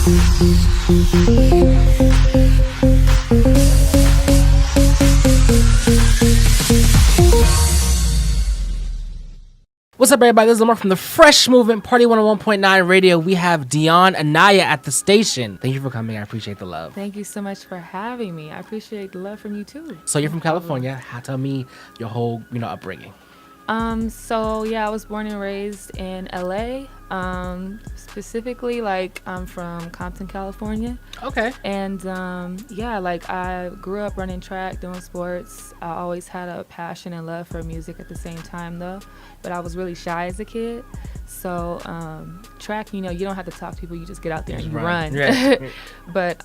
What's up, everybody? This is Lamar from the Fresh Movement Party 101.9 Radio. We have Dionne Anyáh at the station. Thank you for coming. I appreciate the love. Thank you so much for having me. I appreciate the love from you too. So you're from California. Tell me your whole, upbringing. I was born and raised in LA. Specifically, I'm from Compton, California. Okay. And I grew up running track, doing sports. I always had a passion and love for music at the same time, though. But I was really shy as a kid. So track, you don't have to talk to people. You just get out there and you run. Yeah. But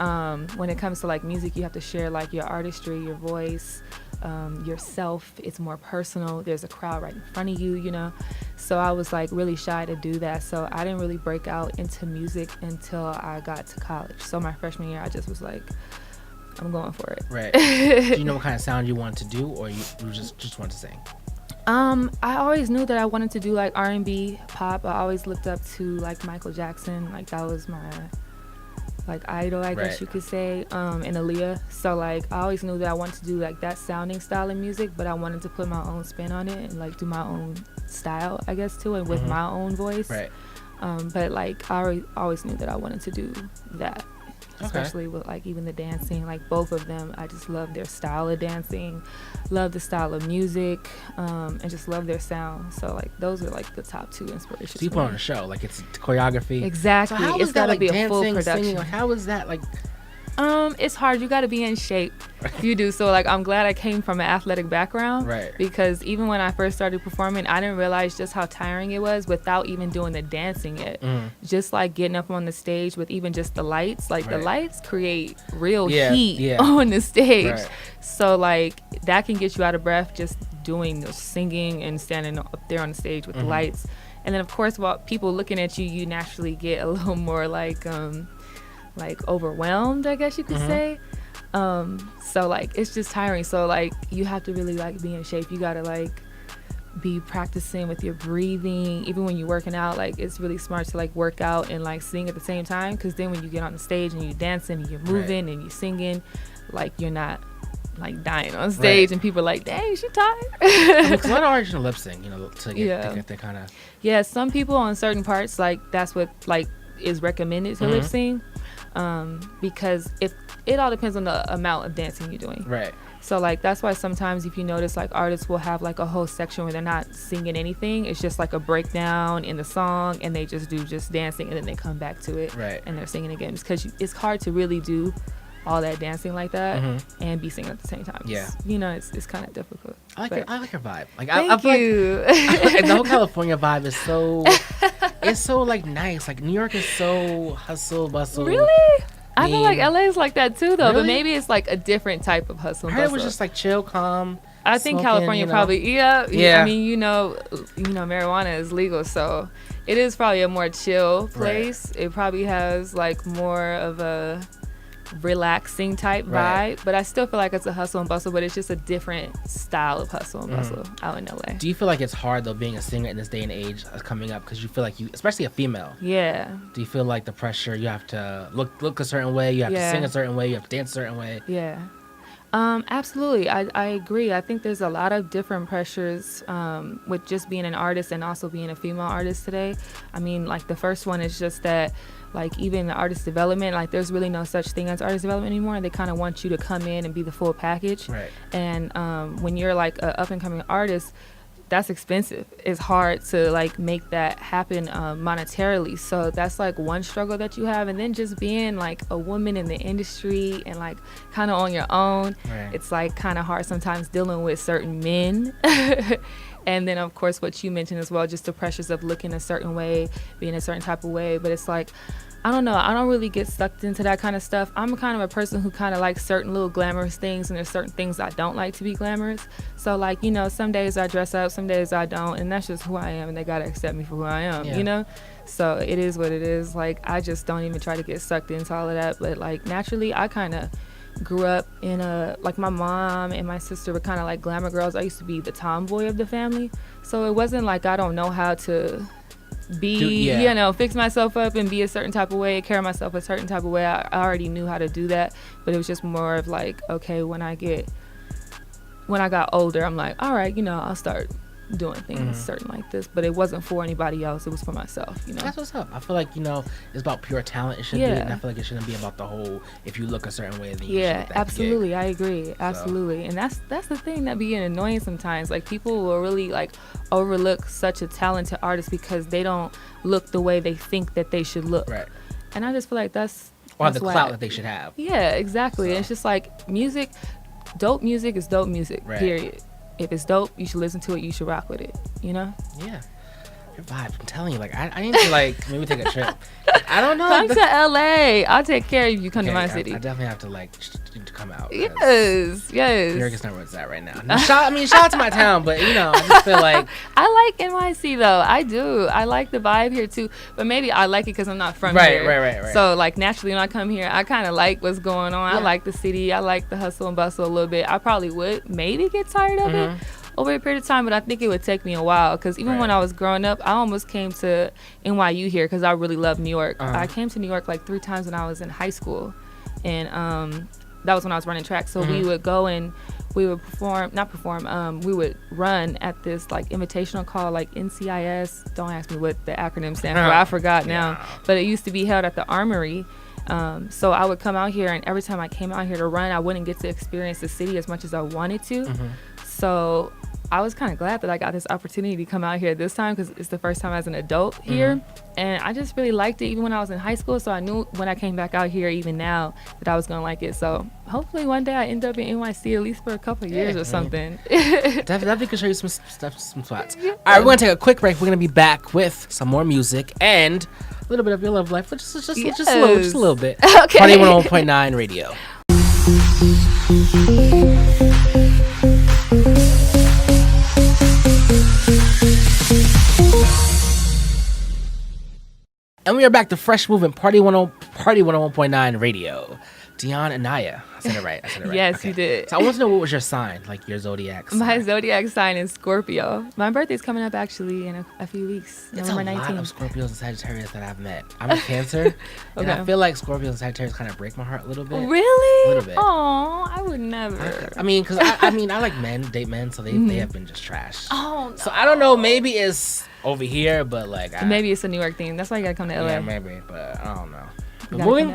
when it comes to music, you have to share your artistry, your voice, yourself. It's more personal. There's a crowd right in front of you, So I was really shy to do that. So I didn't really break out into music until I got to college. So my freshman year, I just was I'm going for it. Right. Do you know what kind of sound you want to do, or you just want to sing? I always knew that I wanted to do R&B, pop. I always looked up to Michael Jackson. That was my idol, I guess you could say, and Aaliyah. So I always knew that I wanted to do that sounding style of music, but I wanted to put my own spin on it and do my own style, I guess, too, and with my own voice. Right. But I always knew that I wanted to do that. Okay. Especially with even the dancing, both of them. I just love their style of dancing, love the style of music, and just love their sound. So those are the top two inspirations. So you put on a show, it's choreography. Exactly. So how it's is that gotta be a full dancing, production. singing? How is that It's hard. You got to be in shape. You do. So I'm glad I came from an athletic background. Right. Because even when I first started performing, I didn't realize just how tiring it was without even doing the dancing yet. Just getting up on the stage with even just the lights. The lights create real heat on the stage. Right. So that can get you out of breath just doing the singing and standing up there on the stage with the lights. And then of course, while people looking at you, you naturally get a little more overwhelmed, I guess you could say. So it's just tiring. So you have to really be in shape. You gotta be practicing with your breathing. Even when you're working out, it's really smart to work out and sing at the same time, because then when you get on the stage and you're dancing and you're moving and you're singing, you're not dying on stage and people are dang, she tired. Because a lot of artists lip sync, to get that kind of. Yeah, some people on certain parts that's what is recommended to lip sync. Because if it all depends on the amount of dancing you're doing. Right. So that's why sometimes if you notice artists will have a whole section where they're not singing anything. It's just a breakdown in the song, and they just do dancing, and then they come back to it. Right. And they're singing again, because it's hard to really do all that dancing like that and be singing at the same time. Yeah. It's kind of difficult. I like your vibe. Thank you. The whole California vibe is so it's so nice. New York is so hustle bustle. Really? I feel LA is like that too, though. Really? But maybe it's a different type of hustle. I heard it was just chill, calm. I think smoking, California probably Yeah. I mean, marijuana is legal, so it is probably a more chill place. Right. It probably has more of a relaxing type vibe, but I still feel it's a hustle and bustle, but it's just a different style of hustle and bustle out in LA. Do you feel it's hard though being a singer in this day and age coming up, because you feel you, especially a female? Yeah. Do you feel the pressure, you have to look a certain way, you have to sing a certain way, you have to dance a certain way? Yeah. Absolutely. I agree. I think there's a lot of different pressures with just being an artist and also being a female artist today. I mean, the first one is just that even the artist development, there's really no such thing as artist development anymore. They kind of want you to come in and be the full package. Right. And when you're an up and coming artist, that's expensive. It's hard to make that happen monetarily. So that's one struggle that you have. And then just being a woman in the industry and kind of on your own, it's kind of hard sometimes dealing with certain men. And then of course what you mentioned as well, just the pressures of looking a certain way, being a certain type of way. But it's I don't know. I don't really get sucked into that kind of stuff. I'm kind of a person who kind of likes certain little glamorous things, and there's certain things I don't like to be glamorous. So some days I dress up, some days I don't, and that's just who I am, and they gotta accept me for who I am, So it is what it is. I just don't even try to get sucked into all of that. But naturally, I kind of grew up in my mom and my sister were kind of glamour girls. I used to be the tomboy of the family, so it wasn't I don't know how to fix myself up and be a certain type of way, carry myself a certain type of way. I already knew how to do that, but it was just more of like, okay, when I got older, I'm like, all right, I'll start doing things certain like this, but it wasn't for anybody else, it was for myself. That's what's up. I feel like it's about pure talent. It should be, and I feel like it shouldn't be about the whole, if you look a certain way, then you should get that absolutely gig. I agree, absolutely. And that's the thing that be annoying sometimes. Like, people will really like overlook such a talented artist because they don't look the way they think that they should look, right? And I just feel like that's the clout that they should have. Exactly. So. And it's just like dope music is dope music, right. Period. If it's dope, you should listen to it. You should rock with it. Yeah. Your vibe. I'm telling you, like, I need to maybe take a trip. I don't know. Come to LA. I'll take care of you. Come to my city. I definitely have to come out. Yes. New York is not where it's at right now. Shout out to my town, but I just feel like I like NYC though. I do. I like the vibe here too. But maybe I like it because I'm not from here. Right. So like naturally when I come here, I kind of like what's going on. Yeah. I like the city. I like the hustle and bustle a little bit. I probably would maybe get tired of it over a period of time, but I think it would take me a while because even when I was growing up, I almost came to NYU here because I really love New York. I came to New York like 3 times when I was in high school, and that was when I was running track. So we would go and we would we would run at this like invitational called like NCIS. Don't ask me what the acronym stands for. I forgot now, but it used to be held at the Armory. So I would come out here, and every time I came out here to run, I wouldn't get to experience the city as much as I wanted to. So I was kind of glad that I got this opportunity to come out here this time because it's the first time as an adult here. And I just really liked it even when I was in high school. So I knew when I came back out here, even now, that I was going to like it. So hopefully one day I end up in NYC at least for a couple of years or something. Definitely can show you some spots. All right, we're going to take a quick break. We're going to be back with some more music and a little bit of your love life. Just a little bit. Okay. Party 101.9 Radio. And we are back to Fresh Movement, Party 101.9 Radio. Dionne Anyáh. I said it right. Yes, okay. You did. So I want to know, what was your sign, like your zodiac sign? My zodiac sign is Scorpio. My birthday's coming up actually in a few weeks. It's November 19th. A lot of Scorpios and Sagittarius that I've met. I'm a Cancer, and I feel like Scorpios and Sagittarius kind of break my heart a little bit. Really? A little bit. Oh, I would never. I mean, because I like men, date men, so they have been just trash. Oh, no. So I don't know, maybe it's over here, but like maybe it's a New York thing. That's why you gotta come to LA. Yeah, maybe, but I don't know. Moving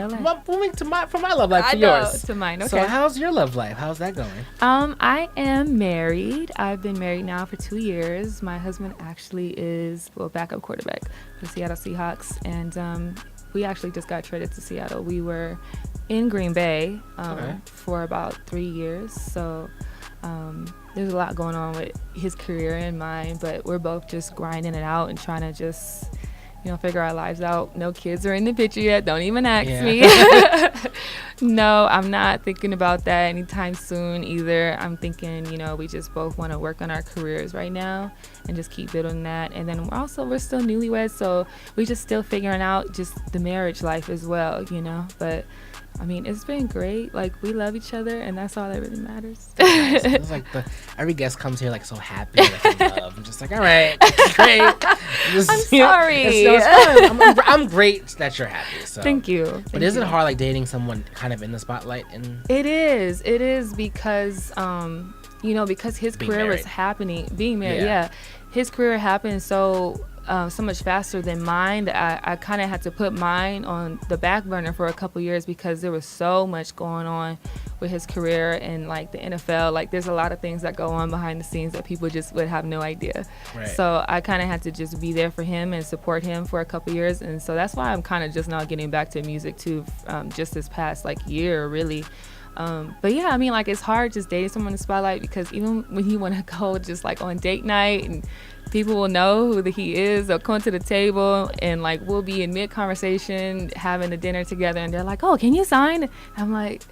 from my love life to yours. To mine. Okay. So how's your love life? How's that going? I am married. I've been married now for 2 years. My husband actually is backup quarterback for the Seattle Seahawks, and we actually just got traded to Seattle. We were in Green Bay for about 3 years. So there's a lot going on with his career and mine, but we're both just grinding it out and trying to just figure our lives out. No kids are in the picture yet. Don't even ask me. No, I'm not thinking about that anytime soon either. I'm thinking, we just both want to work on our careers right now and just keep building that. And then we're still newlyweds, so we're just still figuring out just the marriage life as well, But I mean, it's been great. Like, we love each other, and that's all that really matters. Nice. It's like every guest comes here like so happy, like in love. I'm just like, all right, great. I'm sorry. It's fun. I'm great that you're happy. So. Thank you. But is it hard, like dating someone kind of in the spotlight? It is because because his career was happening. Being married, his career happened so much faster than mine that I kind of had to put mine on the back burner for a couple years because there was so much going on with his career and like the NFL. Like, there's a lot of things that go on behind the scenes that people just would have no idea. Right. So I kind of had to just be there for him and support him for a couple years, and so that's why I'm kind of just now getting back to music too, just this past like year really. But yeah, I mean, like, it's hard just dating someone in the spotlight because even when you want to go just like on date night and people will know who he is, they'll come to the table and like we'll be in mid conversation having a dinner together and they're like, oh, can you sign? I'm like,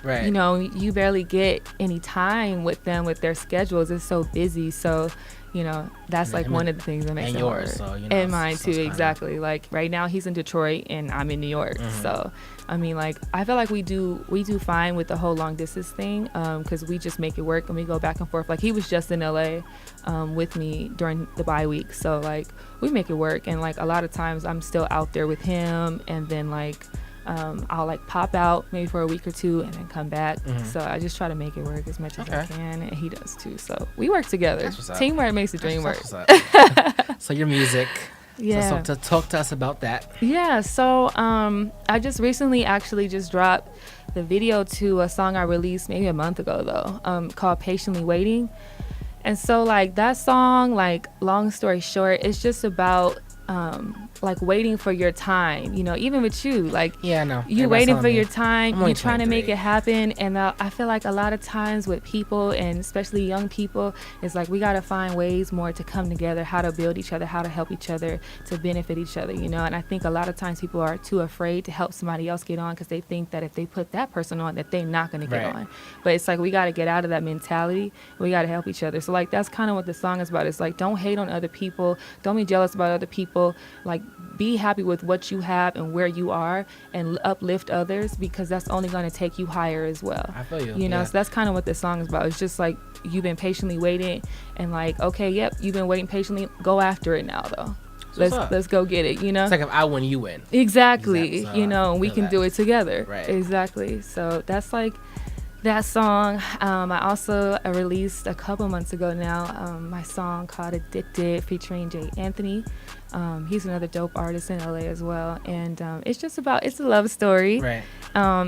you barely get any time with them with their schedules. It's so busy. So you know, that's like one of the things that makes and it yours, hard. so, you know, and mine so too, exactly. Like right now he's in Detroit and I'm in New York. So I mean, like I feel like we do fine with the whole long distance thing, because we just make it work and we go back and forth. Like he was just in LA with me during the bye week, so like we make it work. And like a lot of times I'm still out there with him, and then like I'll like pop out maybe for a week or two and then come back. So I just try to make it work as much as I can, and he does too. So we work together. Teamwork makes the dream work. So your music. Yeah. So talk to us about that. Yeah. So I just recently actually just dropped the video to a song I released maybe a month ago though, called Patiently Waiting. And so like that song, like long story short, it's just about like waiting for your time, you know, even with you, like yeah, I know. you waiting for your time, you trying to 23. make it happen. And I feel like a lot of times with people, and especially young people, it's like we got to find ways more to come together, how to build each other, how to help each other, to benefit each other, you know. And I think a lot of times people are too afraid to help somebody else get on because they think that if they put that person on that they're not going to get on. But it's like we got to get out of that mentality. We got to help each other. So like that's kind of what the song is about. It's like don't hate on other people, don't be jealous about other people, like be happy with what you have and where you are, and uplift others, because that's only going to take you higher as well. I feel you. You know, so that's kind of what this song is about. It's just like you've been patiently waiting, and like, okay, yep, you've been waiting patiently. Go after it now, though. Let's go get it. You know, it's like if I win, you win. Exactly. So you know, we can do it together. Right. Exactly. So that's like that song. I also released a couple months ago now my song called Addicted featuring Jay Anthony. He's another dope artist in LA as well, and it's just about, it's a love story. Right.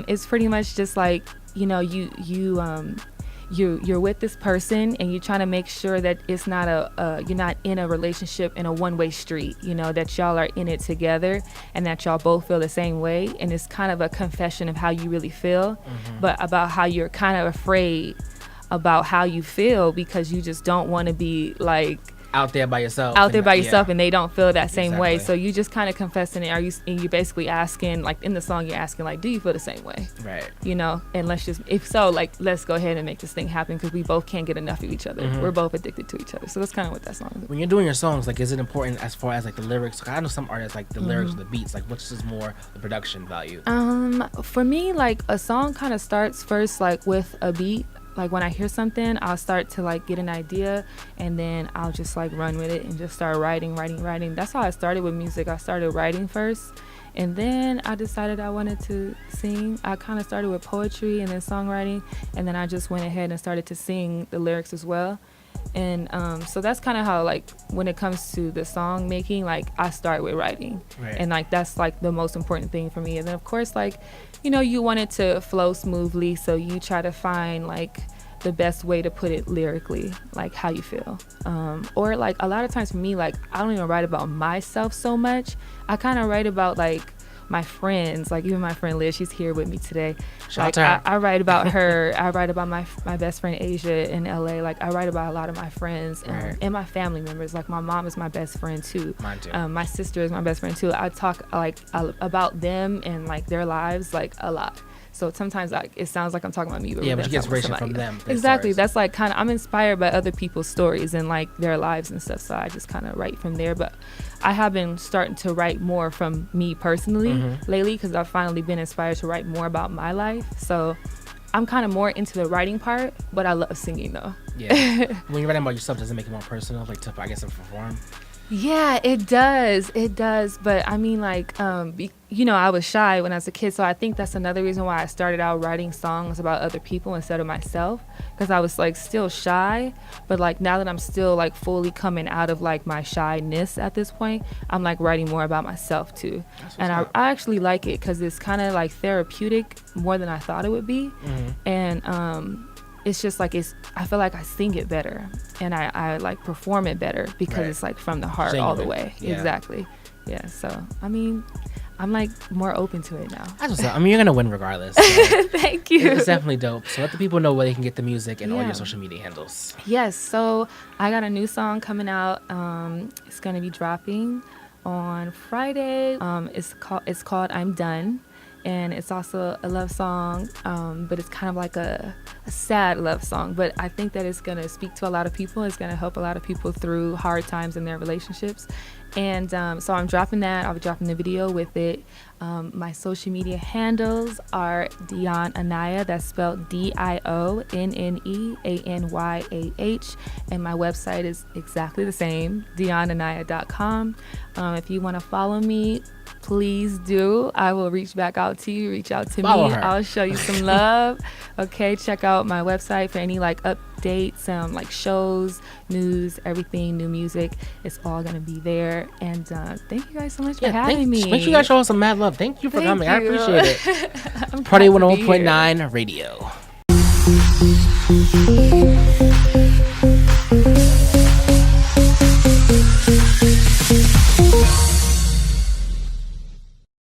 It's pretty much just like, you know, you're with this person and you're trying to make sure that it's not you're not in a relationship in a one-way street, you know, that y'all are in it together and that y'all both feel the same way. And it's kind of a confession of how you really feel, but about how you're kind of afraid about how you feel because you just don't want to be like out there by yourself and they don't feel that same way. So you just kind of confessing it. And you basically asking, like in the song you're asking, like, do you feel the same way? Right. You know, and if so, like, let's go ahead and make this thing happen, because we both can't get enough of each other. We're both addicted to each other. So that's kind of what that song is. When you're doing your songs, like, is it important as far as like the lyrics? Like, I know some artists like the lyrics or the beats, like which is more the production value? For me, like a song kind of starts first like with a beat. Like when I hear something, I'll start to like get an idea, and then I'll just like run with it and just start writing. That's how I started with music. I started writing first, and then I decided I wanted to sing. I kind of started with poetry and then songwriting, and then I just went ahead and started to sing the lyrics as well. And so that's kind of how, like, when it comes to the song making, like I start with writing, and like that's like the most important thing for me. And then of course, like, you know, you want it to flow smoothly, so you try to find like the best way to put it lyrically, like how you feel. Or like a lot of times for me, like I don't even write about myself so much. I kind of write about like my friends, like even my friend Liz, she's here with me today. Shout like out to her. I write about her. I write about my best friend Asia in LA. Like I write about a lot of my friends and my family members. Like my mom is my best friend too. Mine too. My sister is my best friend too. I talk like about them and like their lives like a lot. So sometimes like it sounds like I'm talking about me, but but you get inspiration from them. Exactly. That's like kind of, I'm inspired by other people's stories and like their lives and stuff. So I just kind of write from there. But I have been starting to write more from me personally lately, because I've finally been inspired to write more about my life. So I'm kind of more into the writing part, but I love singing though. Yeah. When you're writing about yourself, does it make it more personal, like to, I guess, to perform? Yeah, it does. But I mean, like, you know, I was shy when I was a kid, so I think that's another reason why I started out writing songs about other people instead of myself, because I was like still shy. But like now that I'm still like fully coming out of like my shyness at this point, I'm like writing more about myself too. And I actually like it because it's kind of like therapeutic more than I thought it would be. And it's just like I feel like I sing it better and I like perform it better because it's like from the heart all the way. Exactly. Yeah. So I mean, I'm like more open to it now. I mean, you're gonna win regardless. So Thank you. It's definitely dope. So let the people know where they can get the music and all your social media handles. Yes. So I got a new song coming out. It's gonna be dropping on Friday. It's called I'm Done. and it's also a love song, but it's kind of like a sad love song. But I think that it's going to speak to a lot of people. It's going to help a lot of people through hard times in their relationships. And so I'm dropping that. I'll be dropping the video with it. My social media handles are Dionne Anyáh. That's spelled DIONNE and my website is exactly the same, DionneAnyáh.com. If you want to follow me, please do. I will reach back out to you. Reach out to Follow me. her. I'll show you some love. Okay, check out my website for any like updates, like shows, news, everything, new music. It's all gonna be there. And thank you guys so much for having me. Make sure you guys show us some mad love. Thank you for coming. I appreciate it. I'm Party glad to be 101.9 Radio. here.